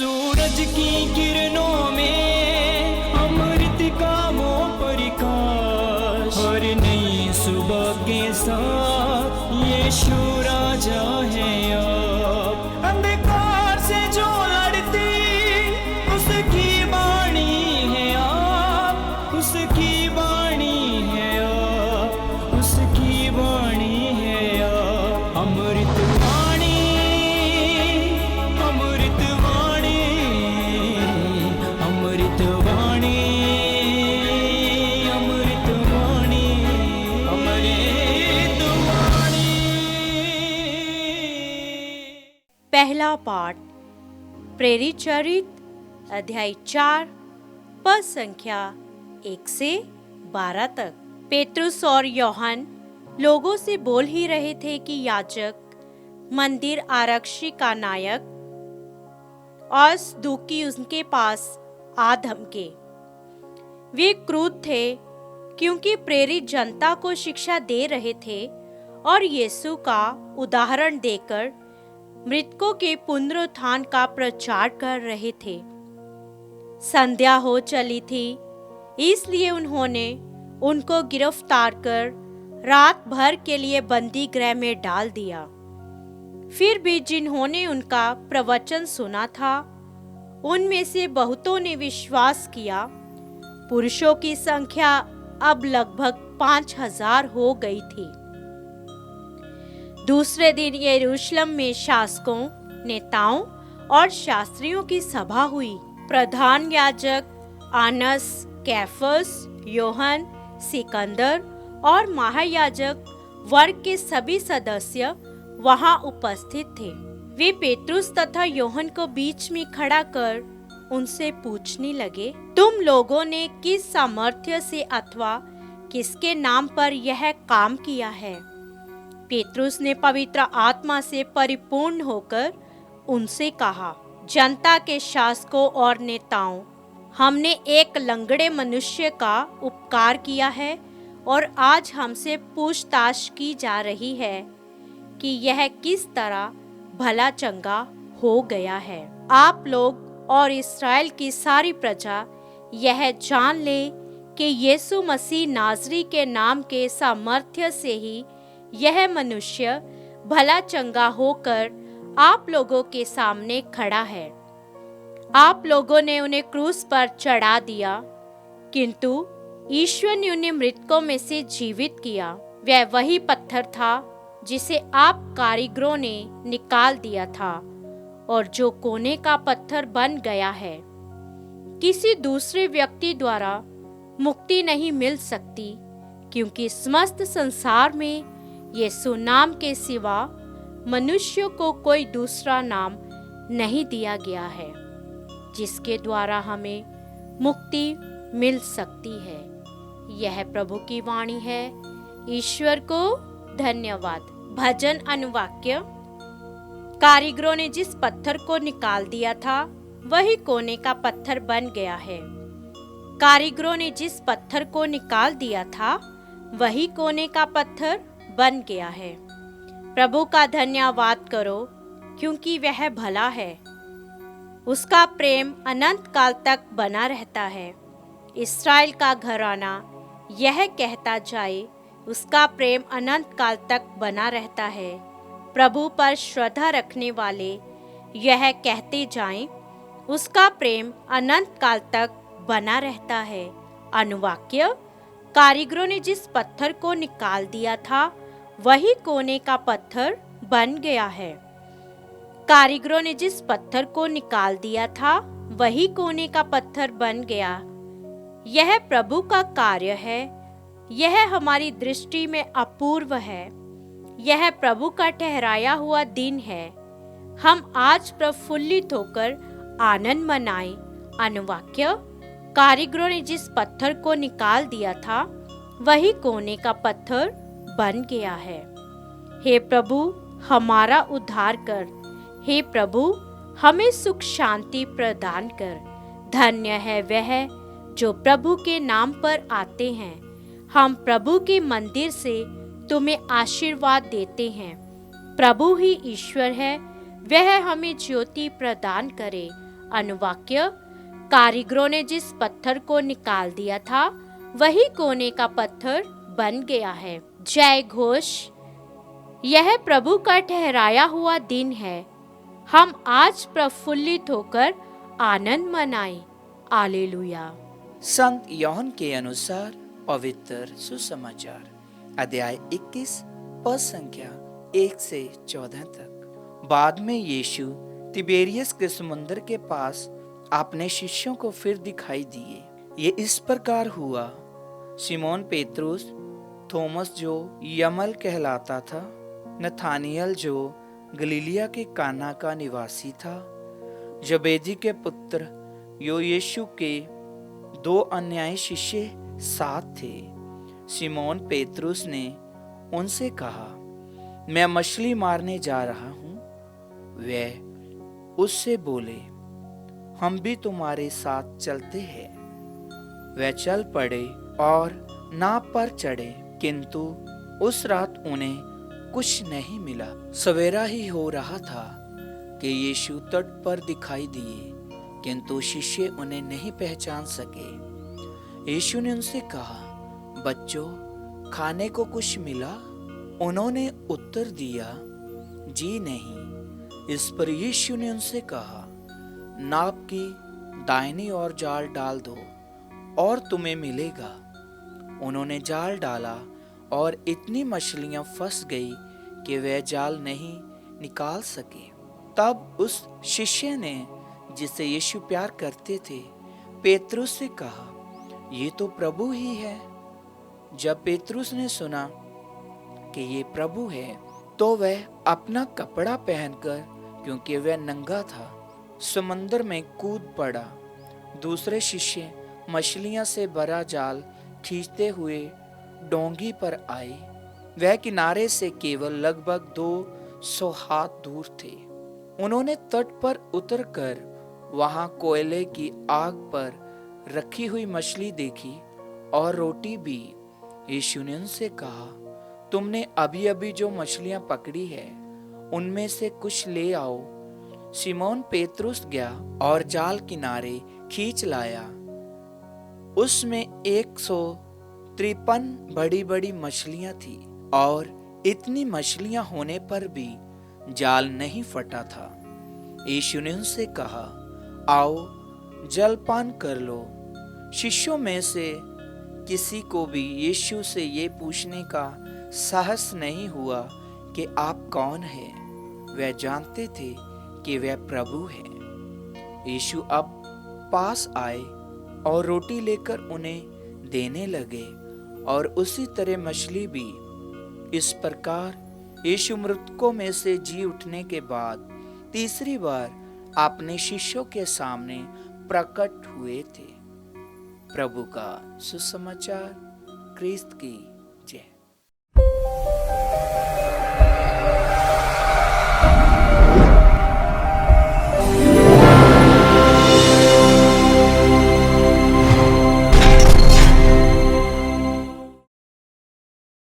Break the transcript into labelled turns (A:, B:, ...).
A: सूरज की किरणों में अमृत का वो प्रकाश, हर नई सुबह के साथ यीशु राजा है अब। अंधकार से जो लड़ती उसकी वाणी है आप, उसकी वाणी है आप, उसकी वाणी है आप। अमृत वाणी, अमृत वाणी, अमृत वाणी, अमृत वाणी, अमृत वाणी।
B: पहला पाठ प्रेरित चरित अध्याय 4 पद संख्या 1 से 12 तक। पेतरुस और यूहन्ना लोगों से बोल ही रहे थे कि याजक, मंदिर आरक्षी का नायक और सदूकी उनके पास आ धमके। वे क्रुद्ध थे क्योंकि प्रेरित जनता को शिक्षा दे रहे थे और यीशु का उदाहरण देकर मृतकों के पुनरुत्थान का प्रचार कर रहे थे। संध्या हो चली थी, इसलिए उन्होंने उनको गिरफ्तार कर रात भर के लिए बंदी गृह में डाल दिया। फिर भी जिन्होंने उनका प्रवचन सुना था, उनमें से बहुतों ने विश्वास किया। पुरुषों की संख्या अब लगभग 5000 हो गई थी। दूसरे दिन यरूशलेम में शासकों, नेताओं और शास्त्रियों की सभा हुई। प्रधान याजक आनस, कैफस, यूहन्ना, सिकंदर और महायाजक वर्ग के सभी सदस्य वहां उपस्थित थे। वे पेतरुस तथा यूहन्ना को बीच में खड़ा कर उनसे पूछने लगे, तुम लोगों ने किस सामर्थ्य से अथवा किसके नाम पर यह काम किया है? पेतरुस ने पवित्र आत्मा से परिपूर्ण होकर उनसे कहा, जनता के शासकों और नेताओं, हमने एक लंगड़े मनुष्य का उपकार किया है और आज हमसे पूछताछ की जा रही है कि यह किस तरह भला चंगा हो गया है। आप लोग और इस्राएल की सारी प्रजा यह जान ले कि यीशु मसीह नाज़री के नाम के सामर्थ्य से ही यह मनुष्य भला चंगा होकर आप लोगों के सामने खड़ा है। आप लोगों ने उन्हें क्रूस पर चढ़ा दिया, किंतु ईश्वर ने उन्हें मृतकों में से जीवित किया। वह वही पत्थर था जिसे आप कारीगरों ने निकाल दिया था और जो कोने का पत्थर बन गया है। किसी दूसरे व्यक्ति द्वारा मुक्ति नहीं मिल सकती, क्योंकि समस्त संसार में यीशु नाम के सिवा मनुष्यों को कोई दूसरा नाम नहीं दिया गया है जिसके द्वारा हमें मुक्ति मिल सकती है। यह प्रभु की वाणी है। ईश्वर को धन्यवाद। भजन अनुवाक्य। कारीगरों ने जिस पत्थर को निकाल दिया था, वही कोने का पत्थर बन गया है। कारीगरों ने जिस पत्थर को निकाल दिया था, वही कोने का पत्थर बन गया है। प्रभु का धन्यवाद करो, क्योंकि वह भला है। उसका प्रेम अनंत काल तक बना रहता है। इस्राएल का घराना यह कहता जाए, उसका प्रेम अनंत काल तक बना रहता है। प्रभु पर श्रद्धा रखने वाले यह कहते जाएं, उसका प्रेम अनंत काल तक बना रहता है। अनुवाक्य। कारीगरों ने जिस पत्थर को निकाल दिया था, वही कोने का पत्थर बन गया है। कारीगरों ने जिस पत्थर को निकाल दिया था, वही कोने का पत्थर बन गया। यह प्रभु का कार्य है। यह हमारी दृष्टि में अपूर्व है। यह प्रभु का ठहराया हुआ दिन है। हम आज प्रफुल्लित होकर आनंद मनाएं। अनुवाक्य। कारीगरों ने जिस पत्थर को निकाल दिया था, वही कोने का पत्थर बन गया है। हे प्रभु, हमारा उद्धार कर। हे प्रभु, हमें सुख शांति प्रदान कर। धन्य है वह जो प्रभु के नाम पर आते हैं। हम प्रभु के मंदिर से तुम्हें आशीर्वाद देते हैं। प्रभु ही ईश्वर है, वह हमें ज्योति प्रदान करे। अनुवाक्य: कारीगरों ने जिस पत्थर को निकाल दिया था वही कोने का पत्थर बन गया है। जय घोष। यह प्रभु का ठहराया हुआ दिन है। हम आज प्रफुल्लित होकर आनंद मनाएं। हालेलुया।
C: संत यूहन्ना के अनुसार पवित्र सुसमाचार अध्याय 21 पद संख्या 1 से 14 तक। बाद में यीशु तिबेरियस के समुद्र के पास अपने शिष्यों को फिर दिखाई दिए। ये इस प्रकार हुआ: शिमोन पेत्रुस, थोमस जो यमल कहलाता था, नथानियल जो गलीलिया के काना का निवासी था, जबेदी के पुत्र यो यीशु के 2 अन्य शिष्य साथ थे। शिमोन पेत्रुस ने उनसे कहा, मैं मछली मारने जा रहा हूँ। वे उससे बोले, हम भी तुम्हारे साथ चलते हैं। वे चल पड़े और नाव पर चढ़े, किंतु उस रात उन्हें कुछ नहीं मिला। सवेरा ही हो रहा था कि यीशु तट पर दिखाई दिए, किंतु शिष्य उन्हें नहीं पहचान सके। यीशु ने उनसे कहा, बच्चों, खाने को कुछ मिला? उन्होंने उत्तर दिया, जी नहीं। इस पर यीशु ने उनसे कहा, नाव की दाहिनी ओर जाल डाल दो और तुम्हें मिलेगा। उन्होंने जाल डाला और इतनी मछलियां फंस गई कि वे जाल नहीं निकाल सके। तब उस शिष्य ने, जिसे यीशु प्यार करते थे, पेत्रुस से कहा, ये तो प्रभु ही है। जब पेत्रुस ने सुना कि ये प्रभु है, तो वह अपना कपड़ा पहनकर, क्योंकि वह नंगा था, समुद्र में कूद पड़ा। दूसरे शिष्य मछलियां से भरा जाल खींचते हुए डोंगी पर आए। वह किनारे से केवल लगभग 200 हाथ दूर थे। उन्होंने तट पर उतरकर वहां कोयले की आग पर रखी हुई मछली देखी और रोटी भी। यीशु ने उनसे कहा, तुमने अभी अभी जो मछलियां पकड़ी है, उनमें से कुछ ले आओ। शिमोन पेत्रुस गया और जाल किनारे खींच लाया। उसमें 153 बड़ी बड़ी मछलियां थी और इतनी मछलियां होने पर भी जाल नहीं फटा था। यीशु ने उनसे कहा, आओ जलपान कर लो। शिष्यों में से किसी को भी यीशु से ये पूछने का साहस नहीं हुआ कि आप कौन हैं। वे जानते थे कि वह प्रभु है। यीशु अब पास आए और रोटी लेकर उन्हें देने लगे और उसी तरह मछली भी। इस प्रकार यीशु मृतकों में से जी उठने के बाद तीसरी बार अपने शिष्यों के सामने प्रकट हुए थे। प्रभु का सुसमाचार। क्रिस्त की जय।